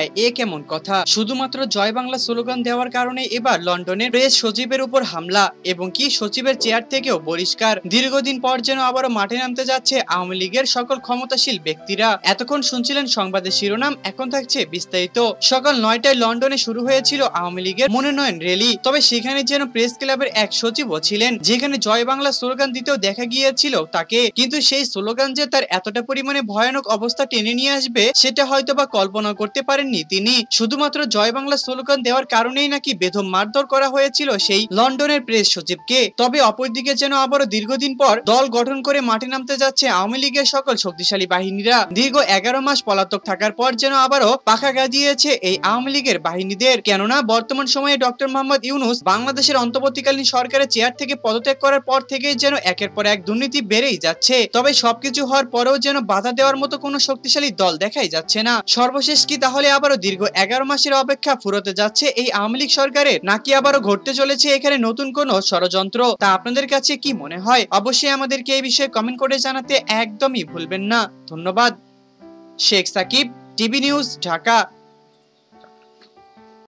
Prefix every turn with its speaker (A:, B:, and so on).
A: যায়। এ কেমন কথা? শুধুমাত্র জয় বাংলা স্লোগান দেওয়ার কারণে এবার লন্ডনের প্রেস সচিবের উপর হামলা, এবং কি সচিবের চেয়ার থেকেও বহিষ্কার। দীর্ঘদিন পর যেন আবারও মাঠে নামতে যাচ্ছে আওয়ামী লীগের সকল ক্ষমতাশীল ব্যক্তিরা। এতক্ষণ শুনছিলেন সংবাদের শিরোনাম, এখন থাকছে বিস্তারিত। সকাল 9টায় লন্ডনে শুরু হয়েছিল আওয়ামী লীগের মনোনয়ন র্যালি। তবে সেখানে যেন প্রেস ক্লাবের এক সচিবও ছিলেন, যেখানে জয় বাংলা স্লোগান দিতেও দেখা গিয়েছিল তাকে। কিন্তু সেই স্লোগান যে তার এতটা পরিমাণে ভয়ানক অবস্থা টেনে নিয়ে আসবে সেটা হয়তোবা কল্পনা করতে পারেননি তিনি। শুধুমাত্র জয় বাংলা স্লোগান দেওয়ার কারণেই নাকি বেদম মারধর করা হয়েছিল সেই লন্ডনের প্রেস সচিবকে। তবে অপরদিকে যেন আবারও দীর্ঘদিন পর দল গঠন করে মাঠে নামতে যাচ্ছে আওয়ামী লীগের সকল শক্তিশালী বাহিনীরা। দীর্ঘ 11 মাস পলাতক থাকার পর যেন আবারও পাখা গাজিয়েছে এই আওয়ামী লীগের বাহিনীদের। কেননা বর্তমান সময়ে ডক্টর মোহাম্মদ ইউনূস বাংলাদেশের অন্তর্বর্তীকালীন সরকারের চেয়ার থেকে পদত্যাগ করার পর থেকেই যেন একের পর এক দুর্নীতি বেড়েই যাচ্ছে। তবে সবকিছু হওয়ার পরেও যেন বাধা দেওয়ার মতো কোনো শক্তিশালী দল দেখাই যাচ্ছে না। সর্বশেষ কি তাহলে আবারও দীর্ঘ 11 মাসের অপেক্ষা ফুরোতে যাচ্ছে এই আওয়ামী লীগ সরকারের, নাকি আবারও ঘটতে চলেছে এখানে নতুন কোনো ষড়যন্ত্র? তা আপনাদের কাছে কি মনে হয়? অবশ্যই আমাদেরকে এই বিষয়ে কমেন্ট করে জানাতে একদমই ভুলবেন না। ধন্যবাদ। Sheikh Sakib, TV news, Dhaka.